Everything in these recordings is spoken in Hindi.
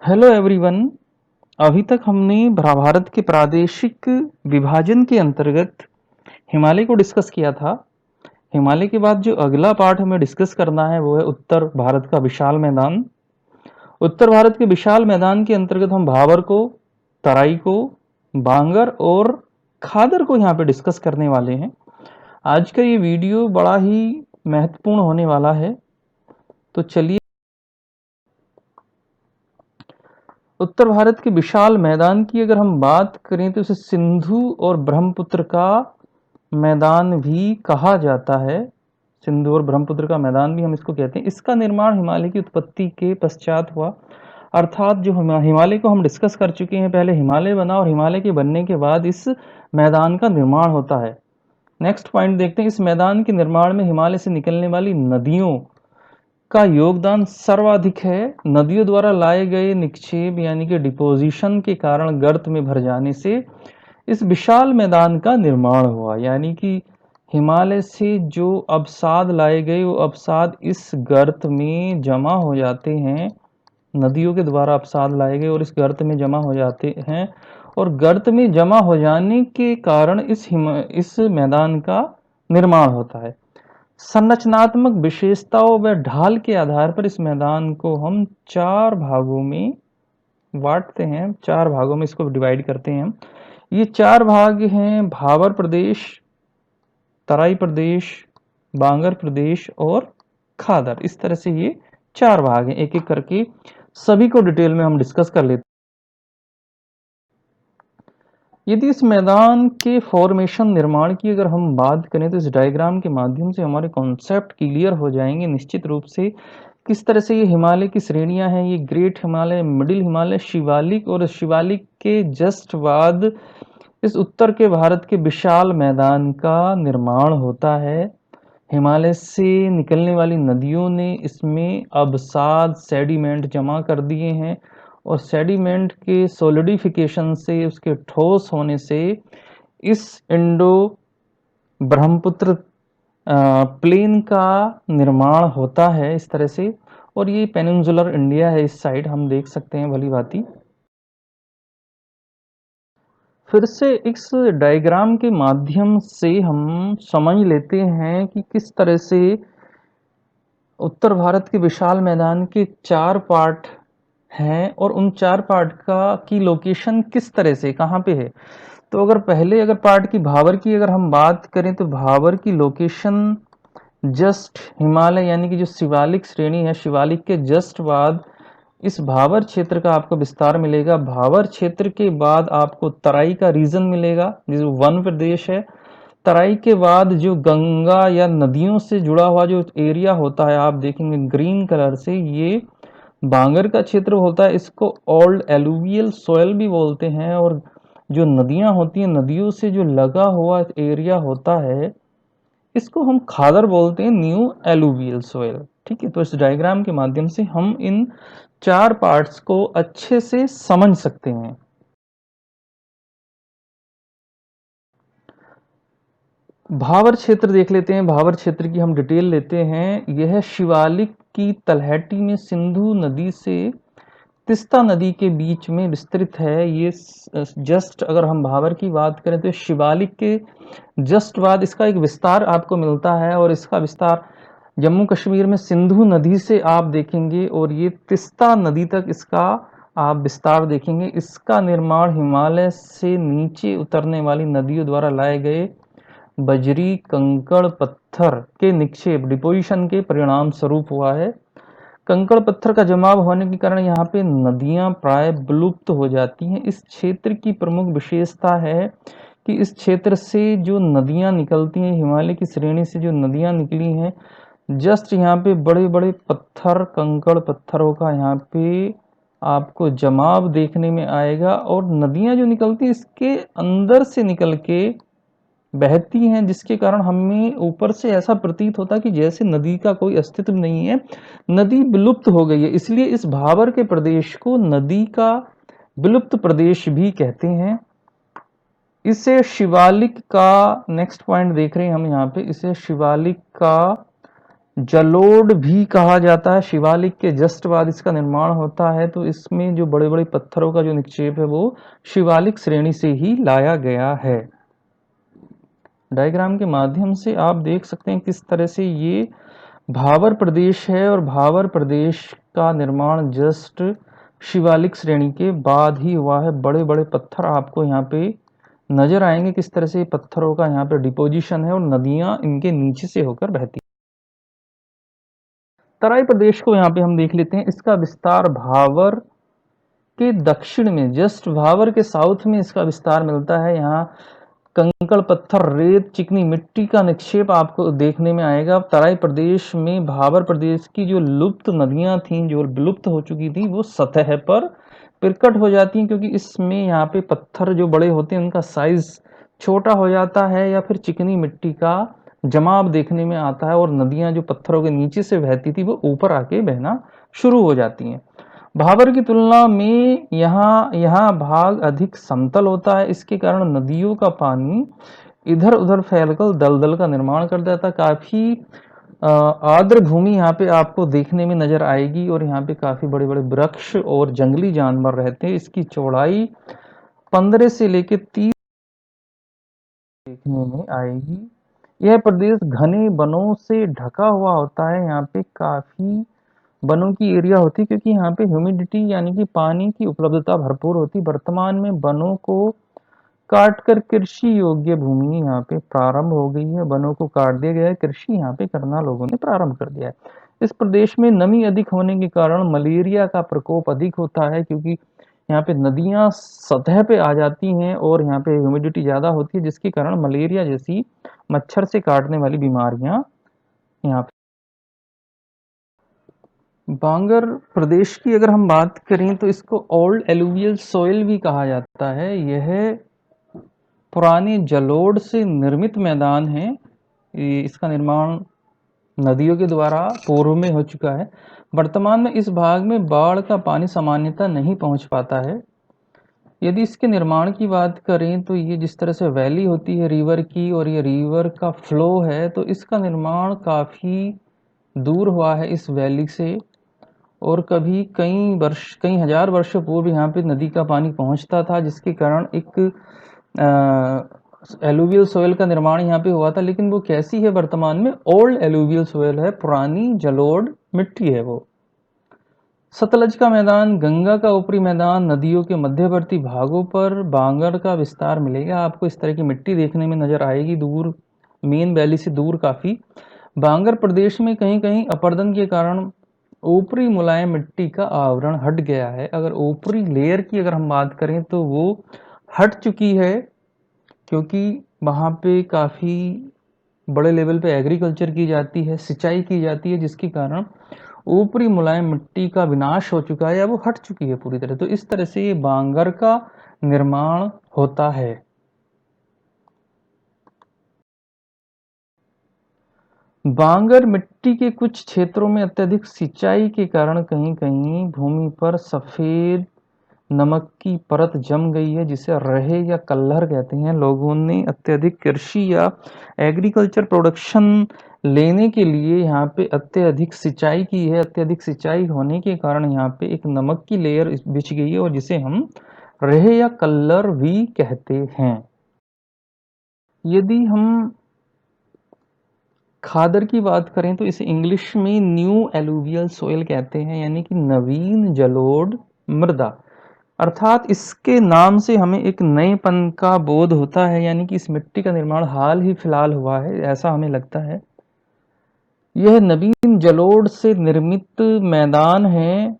Hello everyone. अभी तक हमने भारत के प्रादेशिक विभाजन के अंतर्गत हिमालय को डिस्कस किया था। हिमालय के बाद जो अगला पार्ट हमें डिस्कस करना है वो है उत्तर भारत का विशाल मैदान। उत्तर भारत के विशाल मैदान के अंतर्गत हम भाबर को, तराई को, बांगर और खादर को यहाँ पे डिस्कस करने वाले हैं। आज का ये वीडियो बड़ा ही महत्वपूर्ण होने वाला है, तो चलिए उत्तर भारत के विशाल मैदान की अगर हम बात करें तो इसे सिंधु और ब्रह्मपुत्र का मैदान भी कहा जाता है। सिंधु और ब्रह्मपुत्र का मैदान भी हम इसको कहते हैं। इसका निर्माण हिमालय की उत्पत्ति के पश्चात हुआ, अर्थात जो हिमालय को हम डिस्कस कर चुके हैं, पहले हिमालय बना और हिमालय के बनने के बाद इस मैदान का निर्माण होता है। नेक्स्ट पॉइंट देखते हैं, इस मैदान के निर्माण में हिमालय से निकलने वाली नदियों का योगदान सर्वाधिक है। नदियों द्वारा लाए गए निक्षेप यानी कि डिपोजिशन के कारण गर्त में भर जाने से इस विशाल मैदान का निर्माण हुआ। यानी कि हिमालय से जो अवसाद लाए गए वो अवसाद इस गर्त में जमा हो जाते हैं। नदियों के द्वारा अवसाद लाए गए और इस गर्त में जमा हो जाते हैं, और गर्त में जमा हो जाने के कारण इस मैदान का निर्माण होता है। संरचनात्मक विशेषताओं व ढाल के आधार पर इस मैदान को हम चार भागों में बांटते हैं, चार भागों में इसको डिवाइड करते हैं हम। ये चार भाग हैं: भाबर प्रदेश, तराई प्रदेश, बांगर प्रदेश और खादर। इस तरह से ये चार भाग हैं। एक एक करके सभी को डिटेल में हम डिस्कस कर लेते हैं। यदि इस मैदान के फॉर्मेशन निर्माण की अगर हम बात करें तो इस डायग्राम के माध्यम से हमारे कॉन्सेप्ट क्लियर हो जाएंगे निश्चित रूप से। किस तरह से ये हिमालय की श्रेणियां हैं, ये ग्रेट हिमालय, मिडिल हिमालय, शिवालिक, और शिवालिक के जस्ट बाद इस उत्तर के भारत के विशाल मैदान का निर्माण होता है। हिमालय से निकलने वाली नदियों ने इसमें अवसाद, सेडिमेंट जमा कर दिए हैं, और सेडिमेंट के सोलिडिफिकेशन से, उसके ठोस होने से इस इंडो ब्रह्मपुत्र प्लेन का निर्माण होता है इस तरह से। और ये पेनिनसुलर इंडिया है, इस साइड हम देख सकते हैं भली भांति। फिर से इस डायग्राम के माध्यम से हम समझ लेते हैं कि किस तरह से उत्तर भारत के विशाल मैदान के चार पार्ट हैं और उन चार पार्ट की लोकेशन किस तरह से कहाँ पे है। तो अगर पार्ट की भाबर की अगर हम बात करें तो भाबर की लोकेशन जस्ट हिमालय यानी कि जो शिवालिक श्रेणी है, शिवालिक के जस्ट बाद इस भाबर क्षेत्र का आपको विस्तार मिलेगा। भाबर क्षेत्र के बाद आपको तराई का रीजन मिलेगा, जो वन प्रदेश है। तराई के बाद जो गंगा या नदियों से जुड़ा हुआ जो एरिया होता है, आप देखेंगे ग्रीन कलर से, ये बांगर का क्षेत्र होता है। इसको ओल्ड एलुवियल सोयल भी बोलते हैं। और जो नदियां होती हैं, नदियों से जो लगा हुआ एरिया होता है, इसको हम खादर बोलते हैं, न्यू एलुवियल सोयल। ठीक है, तो इस डायग्राम के माध्यम से हम इन चार पार्ट्स को अच्छे से समझ सकते हैं। भाबर क्षेत्र देख लेते हैं। भाबर क्षेत्र की हम डिटेल लेते हैं। यह शिवालिक की तलहटी में सिंधु नदी से तिस्ता नदी के बीच में विस्तृत है। ये जस्ट अगर हम भाबर की बात करें तो शिवालिक के जस्ट बाद इसका एक विस्तार आपको मिलता है, और इसका विस्तार जम्मू कश्मीर में सिंधु नदी से आप देखेंगे, और ये तिस्ता नदी तक इसका आप विस्तार देखेंगे। इसका निर्माण हिमालय से नीचे उतरने वाली नदियों द्वारा लाए गए बजरी, कंकड़, पत्थर के निक्षेप, डिपोजिशन के परिणाम स्वरूप हुआ है। कंकड़ पत्थर का जमाव होने के कारण यहाँ पे नदियां प्राय विलुप्त हो जाती हैं। इस क्षेत्र की प्रमुख विशेषता है कि इस क्षेत्र से जो नदियां निकलती हैं, हिमालय की श्रेणी से जो नदियां निकली हैं, जस्ट यहाँ पे बड़े बड़े पत्थर, कंकड़ पत्थरों का यहाँ पे आपको जमाव देखने में आएगा। और नदियां जो निकलती हैं इसके अंदर से निकल के बहती हैं, जिसके कारण हमें ऊपर से ऐसा प्रतीत होता है कि जैसे नदी का कोई अस्तित्व नहीं है, नदी विलुप्त हो गई है। इसलिए इस भाबर के प्रदेश को नदी का विलुप्त प्रदेश भी कहते हैं। इसे शिवालिक का नेक्स्ट पॉइंट देख रहे हैं हम यहाँ पे, इसे शिवालिक का जलोढ़ भी कहा जाता है। शिवालिक के जस्ट बाद इसका निर्माण होता है, तो इसमें जो बड़े बड़े पत्थरों का जो निक्षेप है वो शिवालिक श्रेणी से ही लाया गया है। डायग्राम के माध्यम से आप देख सकते हैं किस तरह से ये भावर प्रदेश है, और भावर प्रदेश का निर्माण जस्ट शिवालिक श्रेणी के बाद ही हुआ है। बड़े बड़े पत्थर आपको यहाँ पे नजर आएंगे, किस तरह से पत्थरों का यहाँ पे डिपोजिशन है, और नदियां इनके नीचे से होकर बहती। तराई प्रदेश को यहाँ पे हम देख लेते हैं। इसका विस्तार भावर के दक्षिण में, जस्ट भावर के साउथ में इसका विस्तार मिलता है। यहाँ कंकड़ पत्थर, रेत, चिकनी मिट्टी का निक्षेप आपको देखने में आएगा। तराई प्रदेश में भावर प्रदेश की जो लुप्त नदियां थीं, जो विलुप्त हो चुकी थी, वो सतह पर प्रकट हो जाती हैं, क्योंकि इसमें यहाँ पे पत्थर जो बड़े होते हैं उनका साइज छोटा हो जाता है, या फिर चिकनी मिट्टी का जमाव देखने में आता है, और नदियां जो पत्थरों के नीचे से बहती थी वो ऊपर आके बहना शुरू हो जाती हैं। भाबर की तुलना में यहाँ भाग अधिक समतल होता है। इसके कारण नदियों का पानी इधर उधर फैलकर दलदल का निर्माण कर देता है। काफी आर्द्र भूमि यहाँ पे आपको देखने में नजर आएगी, और यहाँ पे काफी बड़े बड़े वृक्ष और जंगली जानवर रहते हैं। इसकी चौड़ाई 15 से लेकर 30 देखने में आएगी। यह प्रदेश घने वनों से ढका हुआ होता है। यहाँ पे काफी वनों की एरिया होती है, क्योंकि यहाँ पे ह्यूमिडिटी यानी कि पानी की उपलब्धता भरपूर होती। वर्तमान में वनों को काटकर कृषि योग्य भूमि यहाँ पे प्रारंभ हो गई है। वनों को काट दिया गया है, कृषि यहाँ पे करना लोगों ने प्रारंभ कर दिया है। इस प्रदेश में नमी अधिक होने के कारण मलेरिया का प्रकोप अधिक होता है, क्योंकि यहाँ पे नदियां सतह पे आ जाती हैं और यहाँ पे ह्यूमिडिटी ज्यादा होती है, जिसके कारण मलेरिया जैसी मच्छर से काटने वाली बीमारियां यहाँ पे। बांगर प्रदेश की अगर हम बात करें तो इसको ओल्ड एलुवियल सोइल भी कहा जाता है। यह पुराने जलोढ़ से निर्मित मैदान है। इसका निर्माण नदियों के द्वारा पूर्व में हो चुका है। वर्तमान में इस भाग में बाढ़ का पानी सामान्यतः नहीं पहुंच पाता है। यदि इसके निर्माण की बात करें तो ये जिस तरह से वैली होती है रिवर की, और ये रिवर का फ्लो है, तो इसका निर्माण काफ़ी दूर हुआ है इस वैली से, और कभी कई हजार वर्षों पूर्व यहाँ पे नदी का पानी पहुंचता था, जिसके कारण एक एलुवियल सोयल का निर्माण यहाँ पे हुआ था। लेकिन वो कैसी है वर्तमान में? ओल्ड एलुवियल सोयल है, पुरानी जलोढ़ मिट्टी है वो। सतलज का मैदान, गंगा का ऊपरी मैदान, नदियों के मध्यवर्ती भागों पर बांगर का विस्तार मिलेगा। आपको इस तरह की मिट्टी देखने में नजर आएगी दूर, मेन वैली से दूर काफी। बांगर प्रदेश में कहीं कहीं अपरदन के कारण ऊपरी मुलायम मिट्टी का आवरण हट गया है। अगर ऊपरी लेयर की अगर हम बात करें तो वो हट चुकी है, क्योंकि वहाँ पे काफ़ी बड़े लेवल पे एग्रीकल्चर की जाती है, सिंचाई की जाती है, जिसके कारण ऊपरी मुलायम मिट्टी का विनाश हो चुका है, या वो हट चुकी है पूरी तरह। तो इस तरह से ये बांगर का निर्माण होता है। बांगर मिट्टी के कुछ क्षेत्रों में अत्यधिक सिंचाई के कारण कहीं कहीं भूमि पर सफेद नमक की परत जम गई है, जिसे रहे या कल्लर कहते हैं। लोगों ने अत्यधिक कृषि या एग्रीकल्चर प्रोडक्शन लेने के लिए यहाँ पे अत्यधिक सिंचाई की है। अत्यधिक सिंचाई होने के कारण यहाँ पे एक नमक की लेयर बिछ गई है, और जिसे हम रहे या कल्लर भी कहते हैं। यदि हम खादर की बात करें तो इसे इंग्लिश में न्यू एलुवियल सोयल कहते हैं, यानी कि नवीन जलोढ़ मृदा। अर्थात इसके नाम से हमें एक नएपन का बोध होता है, यानी कि इस मिट्टी का निर्माण हाल ही फिलहाल हुआ है, ऐसा हमें लगता है। यह नवीन जलोढ़ से निर्मित मैदान है।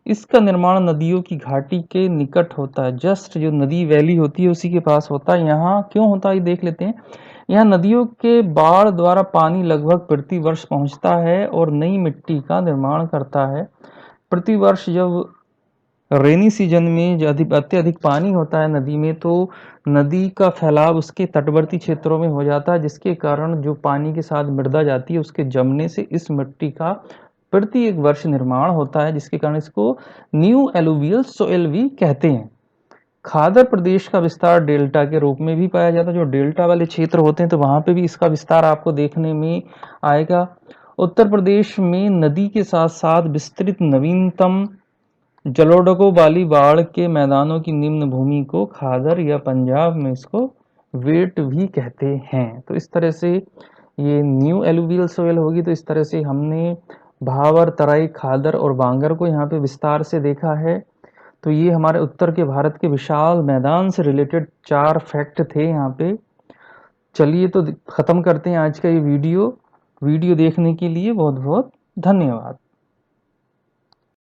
इसका निर्माण नदियों की घाटी के निकट होता है। जस्ट जो नदी वैली होती है उसी के पास होता है। यहाँ क्यों होता है ये देख लेते हैं। यहाँ नदियों के बाढ़ द्वारा पानी लगभग प्रति वर्ष पहुंचता है और नई मिट्टी का निर्माण करता है। प्रति वर्ष जब रेनी सीजन में जो अत्यधिक पानी होता है नदी में, तो नदी का फैलाव उसके तटवर्ती क्षेत्रों में हो जाता है, जिसके कारण जो पानी के साथ मृदा जाती है उसके जमने से इस मिट्टी का प्रति वर्ष निर्माण होता है, जिसके कारण इसको न्यू एलुवियल सोयल भी कहते हैं। खादर प्रदेश का विस्तार डेल्टा के रूप में भी पाया जाता है। जो डेल्टा वाले क्षेत्र होते हैं तो वहां पे भी इसका विस्तार आपको देखने में आएगा। उत्तर प्रदेश में नदी के साथ साथ विस्तृत नवीनतम जलोढ़ों वाली बाढ़ के मैदानों की निम्न भूमि को खादर या पंजाब में इसको वेट भी कहते हैं। तो इस तरह से ये न्यू एलुवियल सोयल होगी। तो इस तरह से हमने भावर, तराई, खादर और बांगर को यहाँ पे विस्तार से देखा है। तो ये हमारे उत्तर के भारत के विशाल मैदान से रिलेटेड 4 फैक्ट थे यहाँ पे। चलिए तो ख़त्म करते हैं आज का ये वीडियो। वीडियो देखने के लिए बहुत बहुत धन्यवाद।